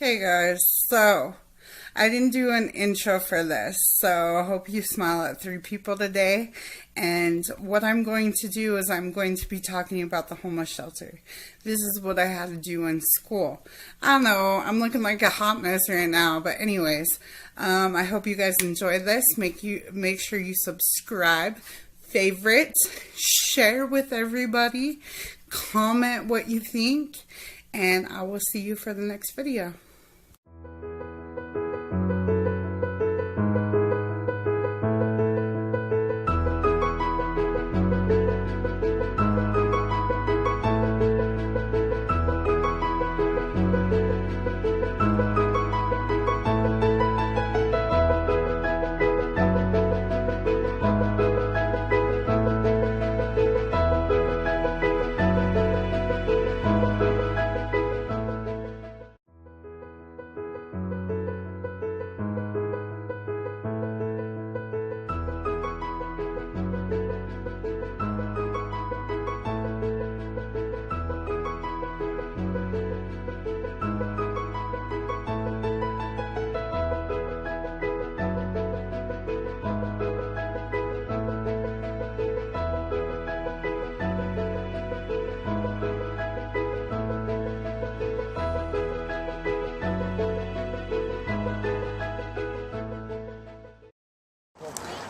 Okay guys, so I didn't do an intro for this, so I hope you smile at 3 people today. And what I'm going to do is I'm going to be talking about the homeless shelter. This is what I had to do in school. I don't know, I'm looking like a hot mess right now, but anyways, I hope you guys enjoy this. Make sure you subscribe, favorite, share with everybody, comment what you think, and I will see you for the next video.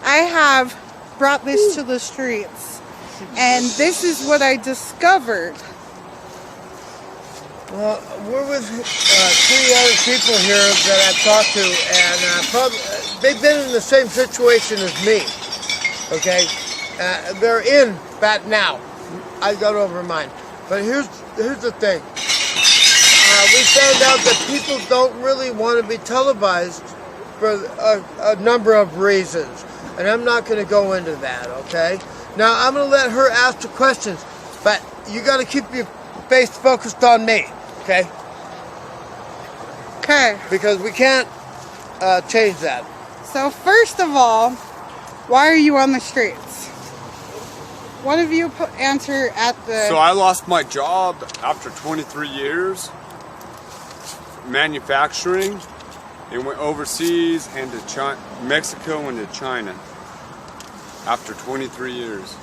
I have brought this to the streets, and this is what I discovered. Well, we're with 3 other people here that I've talked to, and they've been in the same situation as me, okay? They're in that now. I got over mine. But here's the thing. We found out that people don't really want to be televised for a number of reasons. And I'm not going to go into that, okay? Now, I'm going to let her ask the questions, but you got to keep your face focused on me, okay? Okay. Because we can't change that. So first of all, why are you on the streets? One of you answer at the... So I lost my job after 23 years, manufacturing. It went overseas and to Mexico and to China after 23 years.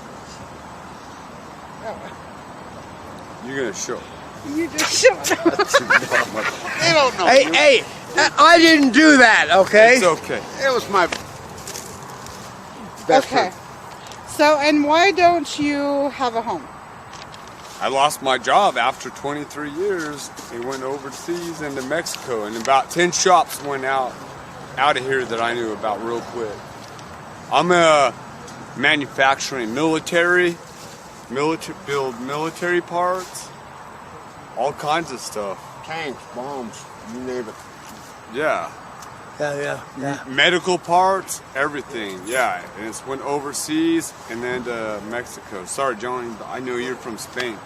Oh. You're gonna show. You just showed up. They don't know. Hey, I didn't do that, okay? It's okay. It was my best Okay. friend. So, and why don't you have a home? I lost my job after 23 years. It went overseas and to Mexico, and about 10 shops went out of here that I knew about real quick. I'm a manufacturing build military parts, all kinds of stuff. Tanks, bombs, you name it. Yeah. Yeah. Medical parts, everything. Yeah, and it's went overseas and then to Mexico. Sorry, Johnny, but I know you're from Spain.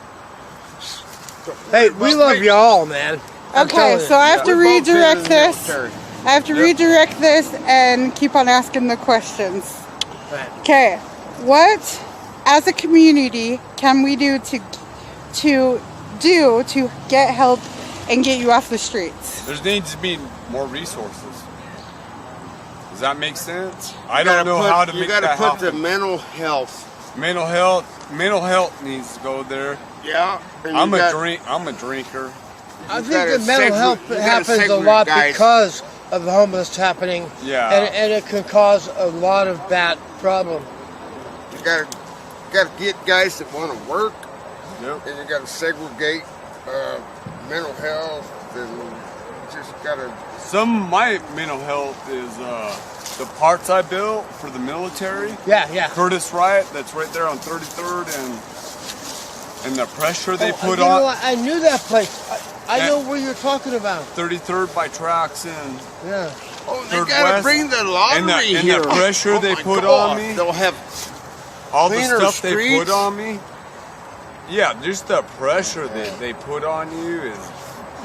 Hey, we love y'all, man. Okay, so I have to We're both been in redirect the this. military. I have to redirect this and keep on asking the questions. Right. Okay, what as a community can we do to get help and get you off the streets? There needs to be more resources. Does that make sense? I don't know how to make that You gotta put happen. the mental health. Mental health needs to go there. Yeah. and I'm you a got- drinker. I You think gotta that mental health you gotta happens a segregate lot guys. because of the homeless happening. Yeah. And it can cause a lot of bad problem. You gotta get guys that want to work, Yep. and you gotta segregate mental health, and you just gotta. Some of my mental health is the parts I built for the military. Yeah. Curtis Wright, that's right there on 33rd, and the pressure they put you know on what? I knew that place. I Yeah. know where you're talking about. 33rd by tracks and Yeah. Oh, they Third gotta West. bring the lottery And the here. pressure Oh they my put God. on me. They'll have all the cleaner stuff they put streets. on me. Yeah, just the pressure that they put on you is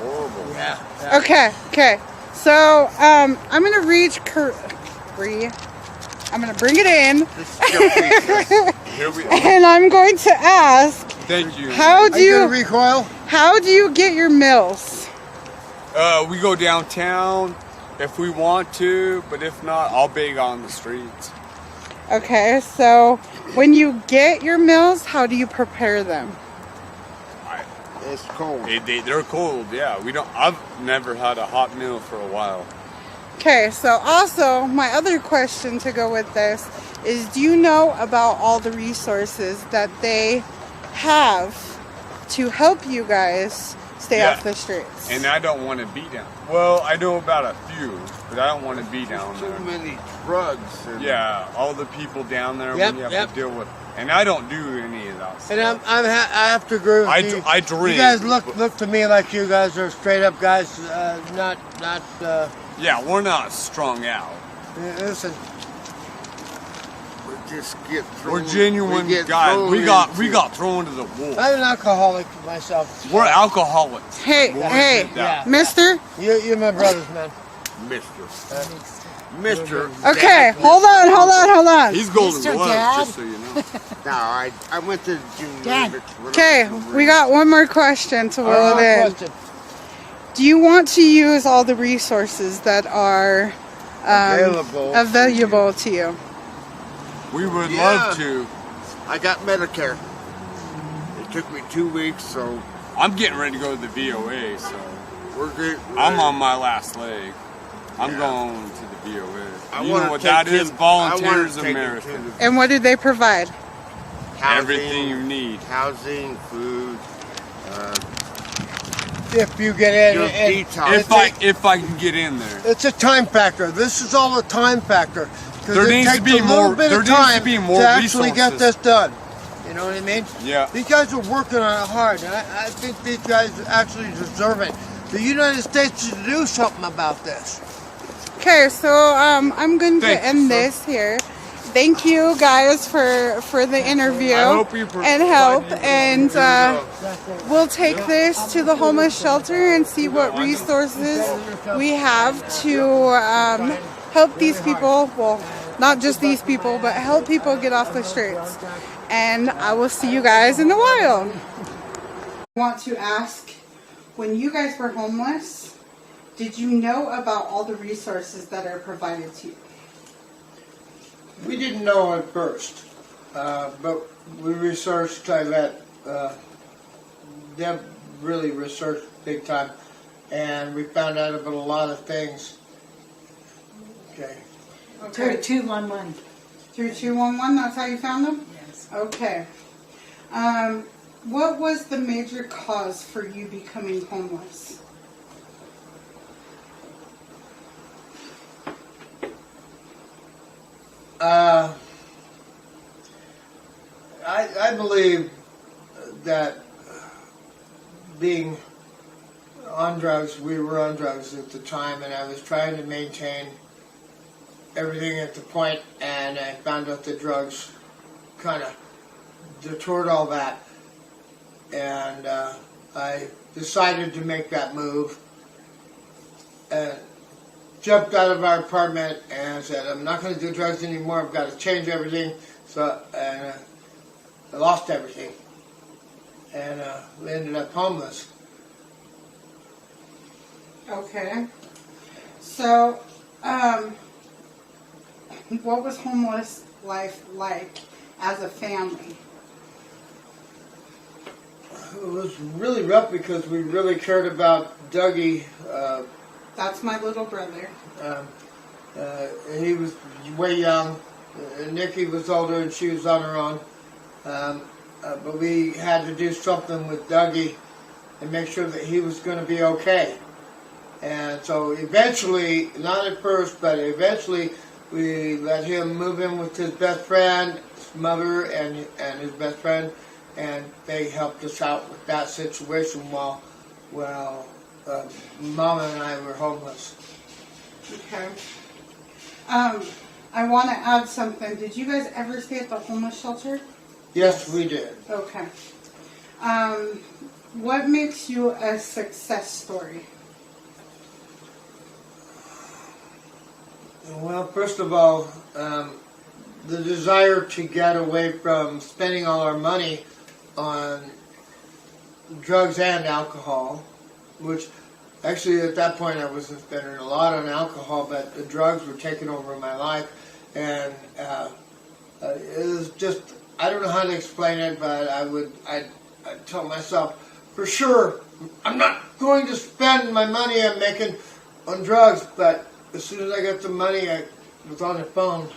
horrible. Yeah. Okay. So I'm gonna I'm gonna bring it in, this is your pizza. Here we and I'm going to ask, Thank you. how Are do you gonna you recoil? how do you get your meals? We go downtown if we want to, but if not, I'll beg on the streets. Okay, so when you get your meals, how do you prepare them? It's cold. They're cold, yeah. I've never had a hot meal for a while. Okay, so also my other question to go with this is, do you know about all the resources that they have to help you guys stay off the streets? And I don't want to be down. Well, I know about a few, but I don't want to be down there. Too many drugs. And Yeah, all the people down there Yep, when you have yep. to deal with. And I don't do any of that stuff. And I have to agree with you. I drink. You guys look to me like you guys are straight up guys, not. Yeah, we're not strung out. Listen, we just get thrown. We're genuine we get guys. thrown We got thrown to the wolves. I'm an alcoholic myself. We're alcoholics. Hey, We'll hey, admit that. mister? You're my brothers, man. Mister. Okay, hold on. He's golden Mr. blood, Dad? just so you know. No, I went to junior. Dad. Okay, we got one more question to roll One in. question. Do you want to use all the resources that are available to you? We would Yeah. love to. I got Medicare. It took me 2 weeks, so I'm getting ready to go to the VOA, so we're good. I'm on my last leg. I'm Yeah. going to the VOA. I You wanna know what take that is? him- Volunteers I wanna take him America. to And what do they provide? housing, Everything you need. Housing, food, If you get in, your and detox. If I can get in there. it's a time factor. This is all a time factor. 'Cause There it needs to takes be a little more- bit there of needs to time be more actually get resources. this done. You know what I mean? Yeah. These guys are working on it hard, and I think these guys actually deserve it. The United States should do something about this. Okay, so I'm going to Thank you, end sir. this here. Thank you guys for the interview I hope you and help, provide- and we'll take this to the homeless shelter and see what resources we have to help these people. Well, not just these people, but help people get off the streets. And I will see you guys in a while. I want to ask, when you guys were homeless, did you know about all the resources that are provided to you? We didn't know at first, but we researched. I let Deb really research big time, and we found out about a lot of things. Okay. Through 211. Through 211, that's how you found them? Yes. Okay. What was the major cause for you becoming homeless? I believe that being on drugs, we were on drugs at the time, and I was trying to maintain everything at the point, and I found out the drugs kind of detoured all that, and I decided to make that move, and jumped out of our apartment and said, I'm not going to do drugs anymore, I've got to change everything, so, and I lost everything, and we ended up homeless. Okay. So, what was homeless life like as a family? It was really rough because we really cared about Dougie. That's my little brother. He was way young. Nikki was older and she was on her own. But we had to do something with Dougie and make sure that he was going to be okay. And so eventually, not at first, but eventually, we let him move in with his best friend, his mother, and his best friend, and they helped us out with that situation while Mama and I were homeless. Okay. I want to add something. Did you guys ever stay at the homeless shelter? Yes, we did. Okay. What makes you a success story? Well, first of all, the desire to get away from spending all our money on drugs and alcohol, which Actually, at that point, I wasn't spending a lot on alcohol, but the drugs were taking over my life, and it was just, I don't know how to explain it, but I'd tell myself, for sure, I'm not going to spend my money I'm making on drugs, but as soon as I got the money, I was on the phone.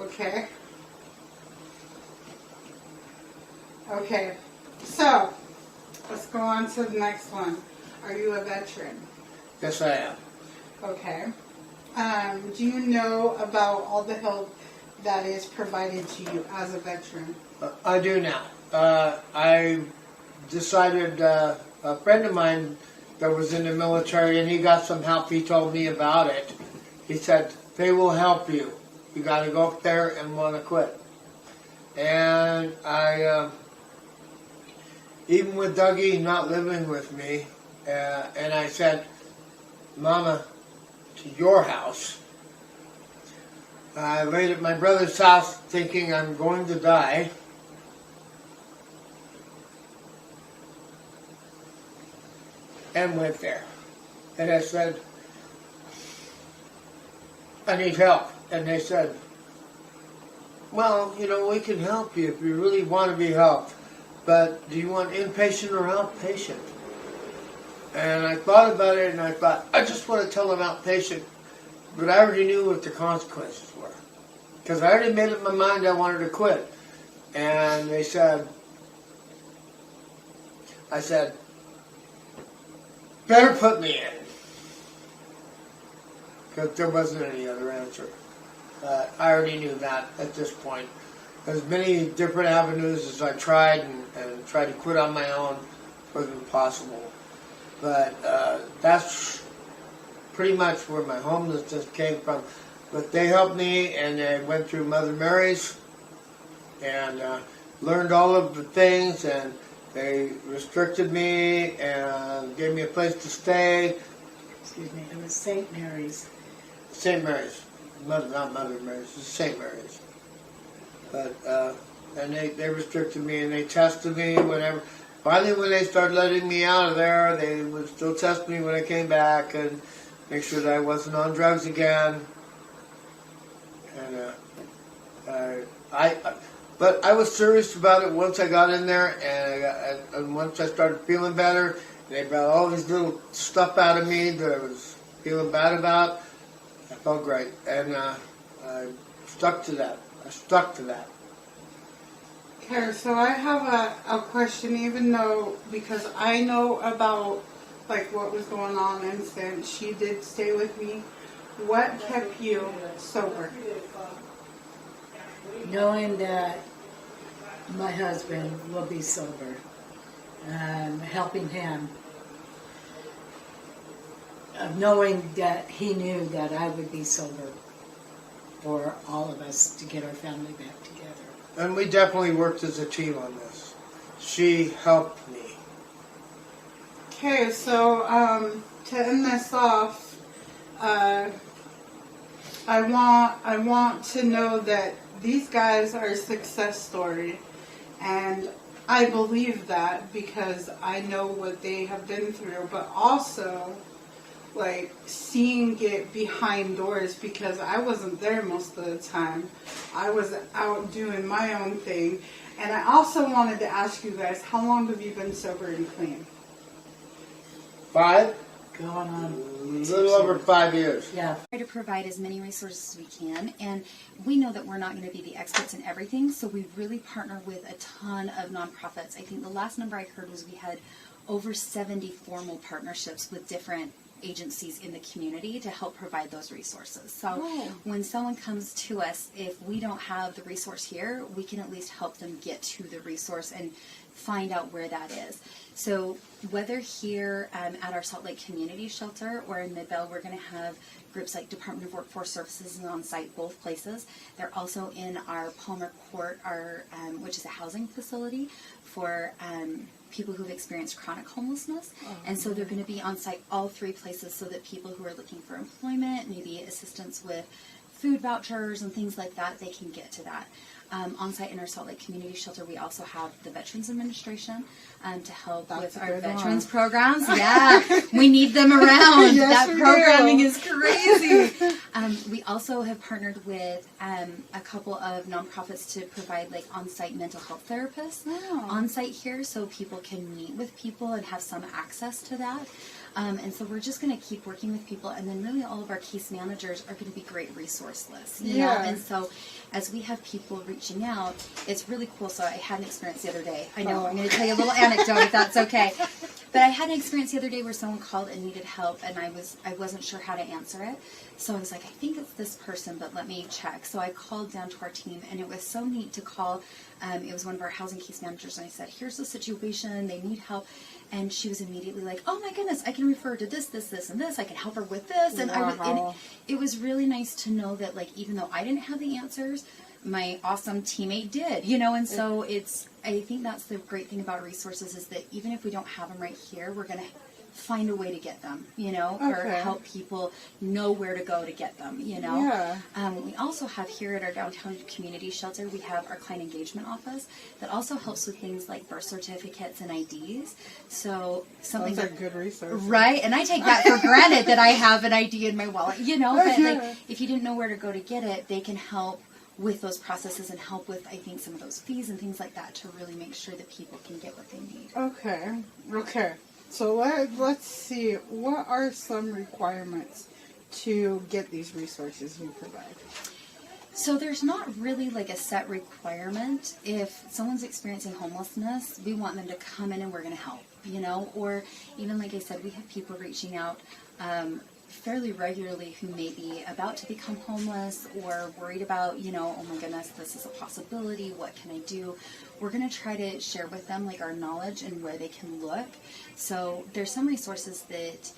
Okay. Okay. So, let's go on to the next one. Are you a veteran? Yes, I am. Okay. Do you know about all the help that is provided to you as a veteran? I do now. I decided, a friend of mine that was in the military, and he got some help. He told me about it. He said, they will help you. You got to go up there and want to quit. And I, even with Dougie not living with me, and I said, Mama, to your house. I laid at my brother's house thinking I'm going to die. And went there. And I said, I need help. And they said, well, you know, we can help you if you really want to be helped. But do you want inpatient or outpatient? And I thought about it, and I thought, I just want to tell them outpatient. But I already knew what the consequences were. Because I already made up my mind I wanted to quit. And they said, I said, better put me in. Because there wasn't any other answer. I already knew that at this point. As many different avenues as I tried and tried to quit on my own wasn't possible. But that's pretty much where my homelessness came from. But they helped me, and I went through Mother Mary's and learned all of the things, and they restricted me and gave me a place to stay. Excuse me, it was St. Mary's. St. Mary's. Not Mother Mary's, it's St. Mary's. But, and they restricted me, and they tested me whenever. Finally, when they started letting me out of there, they would still test me when I came back and make sure that I wasn't on drugs again. And but I was serious about it once I got in there, and once I started feeling better, they brought all this little stuff out of me that I was feeling bad about. I felt great, and I stuck to that. Okay, so I have a question, even though, because I know about like what was going on, and since she did stay with me, what kept you sober? Knowing that my husband will be sober, helping him, knowing that he knew that I would be sober for all of us to get our family back together. And we definitely worked as a team on this. She helped me. Okay, so to end this off, I want to know that these guys are a success story, and I believe that because I know what they have been through, but also like seeing it behind doors, because I wasn't there most of the time. I was out doing my own thing. And I also wanted to ask you guys, how long have you been sober and clean? 5? Going on. A little over 5 years. Yeah. Try to provide as many resources as we can, and we know that we're not going to be the experts in everything, so we really partner with a ton of nonprofits. I think the last number I heard was we had over 70 formal partnerships with different agencies in the community to help provide those resources. So when someone comes to us, if we don't have the resource here, we can at least help them get to the resource and find out where that is. So whether here at our Salt Lake Community Shelter or in Midvale, we're going to have groups like Department of Workforce Services and on site both places. They're also in our Palmer Court, which is a housing facility for people who've experienced chronic homelessness. And so they're going to be on site all 3 places so that people who are looking for employment, maybe assistance with food vouchers and things like that, they can get to that. On-site in our Salt Lake Community Shelter, we also have the Veterans Administration to help That's with a our good veterans one. programs. Yeah, we need them around. Yes, That we programming do. is crazy. We also have partnered with a couple of nonprofits to provide like on-site mental health therapists on-site here, so people can meet with people and have some access to that. And so we're just going to keep working with people, and then really all of our case managers are going to be great resource lists, you know? And so as we have people reaching out, it's really cool. So I had an experience the other day. I know I'm going to tell you a little anecdote if that's okay. But I had an experience the other day where someone called and needed help, and I wasn't sure how to answer it. So I was like, I think it's this person, but let me check. So I called down to our team, and it was so neat to call. It was one of our housing case managers, and I said, here's the situation. They need help. And she was immediately like, oh my goodness, I can refer to this, and this. I can help her with this. And, it was really nice to know that, like, even though I didn't have the answers, my awesome teammate did, you know. And so I think that's the great thing about resources, is that even if we don't have them right here, we're going to find a way to get them, you know, or help people know where to go to get them, you know. We also have here at our downtown community shelter, we have our client engagement office that also helps with things like birth certificates and IDs. So something those are good resources, right? And I take that for granted that I have an ID in my wallet, you know. But like, if you didn't know where to go to get it, they can help with those processes and help with, I think, some of those fees and things like that to really make sure that people can get what they need. Okay. So let's see, what are some requirements to get these resources you provide? So there's not really like a set requirement. If someone's experiencing homelessness, we want them to come in and we're going to help, you know. Or even, like I said, we have people reaching out fairly regularly who may be about to become homeless or worried about, you know, oh my goodness, this is a possibility, what can I do? We're going to try to share with them like our knowledge and where they can look. So there's some resources that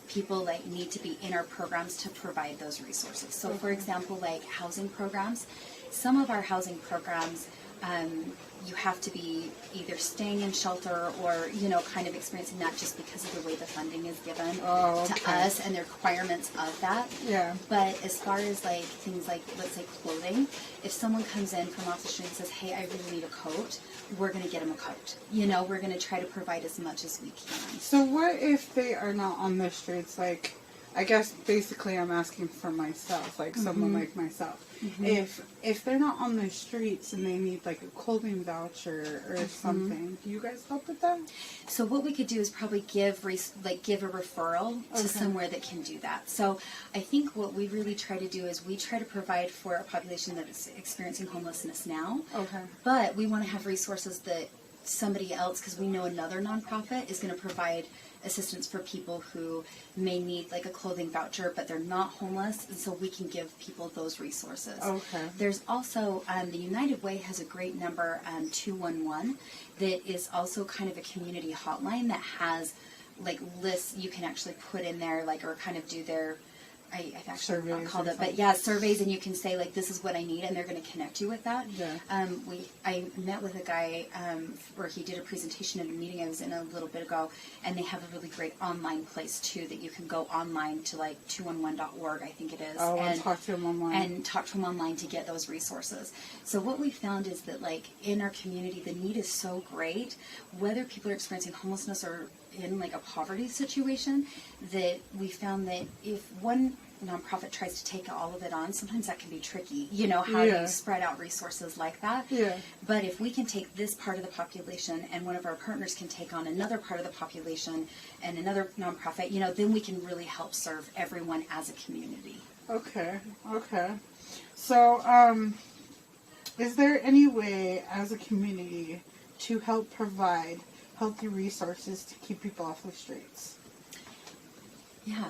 people like need to be in our programs to provide those resources. So for example, like housing programs, some of our housing programs, you have to be either staying in shelter or, you know, kind of experiencing that just because of the way the funding is given to us and the requirements of that. But as far as like things like, let's say clothing, if someone comes in from off the street and says, hey, I really need a coat, we're going to get them a coat. You know, we're going to try to provide as much as we can. So what if they are not on the streets? Like, I guess basically I'm asking for myself, like someone like myself. If they're not on the streets and they need like a clothing voucher or something, do you guys help with that? So what we could do is probably give a referral to somewhere that can do that. So I think what we really try to do is we try to provide for a population that is experiencing homelessness now. But we want to have resources that somebody else, because we know another nonprofit is going to provide assistance for people who may need like a clothing voucher, but they're not homeless, and so we can give people those resources. There's also the United Way has a great number, 211, that is also kind of a community hotline that has like lists you can actually put in there, like, or kind of do their, I've actually not called it, but yeah, surveys, and you can say like, this is what I need, and they're going to connect you with that. I met with a guy where he did a presentation at a meeting I was in a little bit ago, and they have a really great online place too that you can go online to, like 211.org, I think it is, and talk to him online. And talk to him online to get those resources. So what we found is that like in our community, the need is so great, whether people are experiencing homelessness or in like a poverty situation, that we found that if one nonprofit tries to take all of it on, sometimes that can be tricky. You know, how do you spread out resources like that? But if we can take this part of the population and one of our partners can take on another part of the population and another nonprofit, you know, then we can really help serve everyone as a community. Okay. So, is there any way as a community to help provide healthy resources to keep people off the streets? Yeah.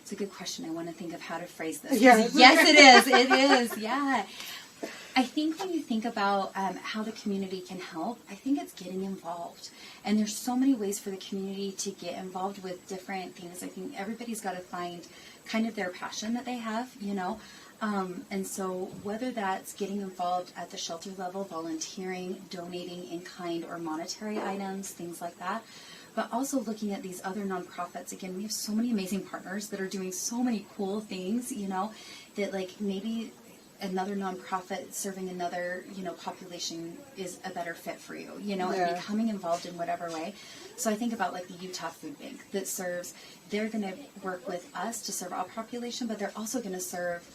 It's a good question. I want to think of how to phrase this. Yes, it is. It is. Yeah. I think when you think about how the community can help, I think it's getting involved. And there's so many ways for the community to get involved with different things. I think everybody's got to find kind of their passion that they have, you know. And so whether that's getting involved at the shelter level, volunteering, donating in kind or monetary items, things like that, but also looking at these other nonprofits. Again, we have so many amazing partners that are doing so many cool things, you know, that like maybe another nonprofit serving another, population is a better fit for you, Yeah. and becoming involved in whatever way. So I think about like the Utah Food Bank that they're going to work with us to serve our population, but they're also going to serve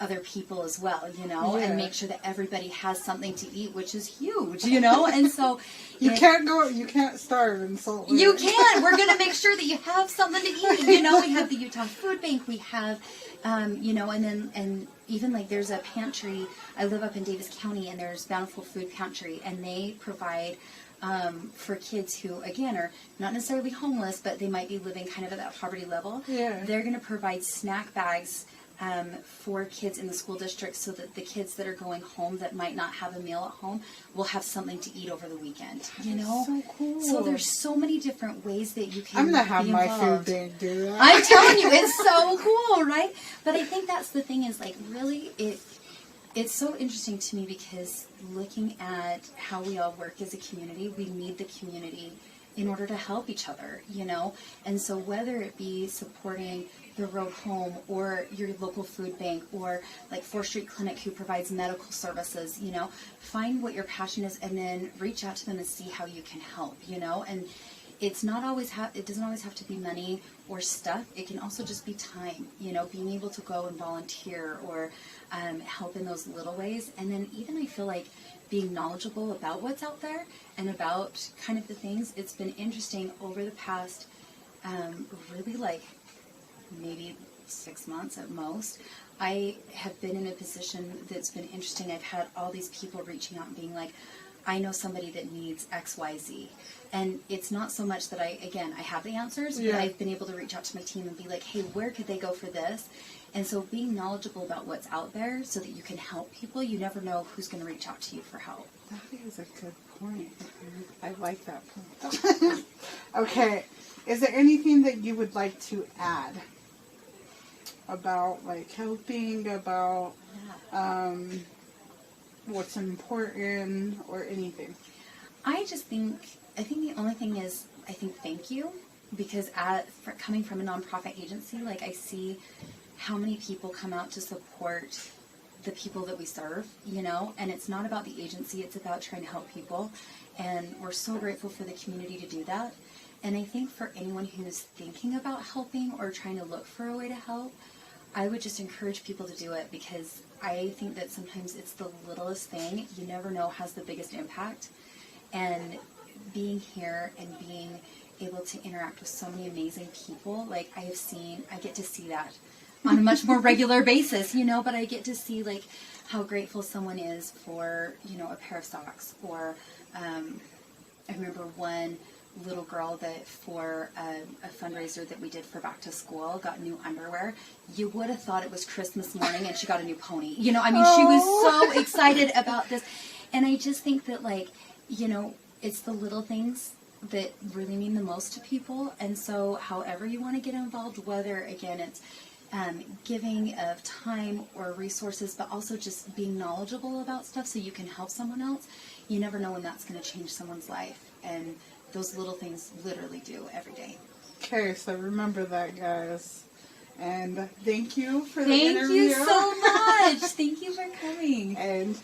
other people as well, Yeah. and make sure that everybody has something to eat, which is huge, and so You can't starve in Salt Lake. you can. We're going to make sure that you have something to eat. We have the Utah Food Bank. We have, and even like there's a pantry. I live up in Davis County, and there's Bountiful Food Pantry, and they provide for kids who, again, are not necessarily homeless, but they might be living kind of at that poverty level. Yeah. They're going to provide snack bags for kids in the school district, so that the kids that are going home that might not have a meal at home will have something to eat over the weekend. So cool. So there's so many different ways that you can. I'm gonna have be my involved. food bank do that. I'm telling you, it's so cool, right? But I think that's the thing, is like really it's so interesting to me, because looking at how we all work as a community, we need the community in order to help each other, And so whether it be supporting the road home, or your local food bank, or like 4th Street Clinic, who provides medical services, find what your passion is, and then reach out to them and see how you can help, And it's not always it doesn't always have to be money or stuff. It can also just be time, being able to go and volunteer, or help in those little ways. And then even I feel like being knowledgeable about what's out there and about kind of the things. It's been interesting over the past really like maybe 6 months at most. I have been in a position that's been interesting. I've had all these people reaching out and being like, I know somebody that needs XYZ. And it's not so much that I have the answers, Yeah. but I've been able to reach out to my team and be like, hey, where could they go for this? And so being knowledgeable about what's out there so that you can help people, you never know who's going to reach out to you for help. That is a good point. I like that point. Okay. Is there anything that you would like to add about like helping, about what's important, or anything? I think the only thing is, I think thank you, because coming from a nonprofit agency, like I see how many people come out to support the people that we serve, and it's not about the agency, it's about trying to help people, and we're so grateful for the community to do that. And I think for anyone who's thinking about helping or trying to look for a way to help, I would just encourage people to do it, because I think that sometimes it's the littlest thing, you never know, has the biggest impact. And being here and being able to interact with so many amazing people, like I get to see that on a much more regular basis, but I get to see like how grateful someone is for, a pair of socks, or I remember one little girl that for a fundraiser that we did for back to school got new underwear. You would have thought it was Christmas morning and she got a new pony. She was so excited about this. And I just think that it's the little things that really mean the most to people. And so however you want to get involved, whether again it's giving of time or resources, but also just being knowledgeable about stuff so you can help someone else, you never know when that's going to change someone's life. And those little things literally do every day. Okay, so remember that, guys. And thank you for the interview. Thank you so much. Thank you for coming. And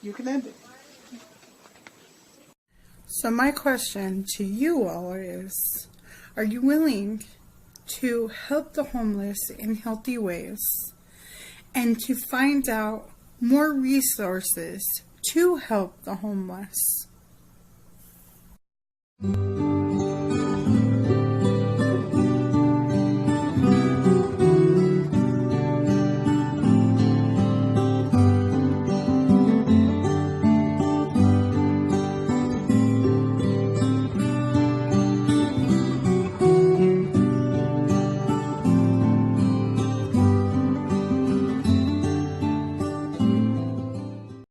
you can end it. So my question to you all is, are you willing to help the homeless in healthy ways and to find out more resources to help the homeless?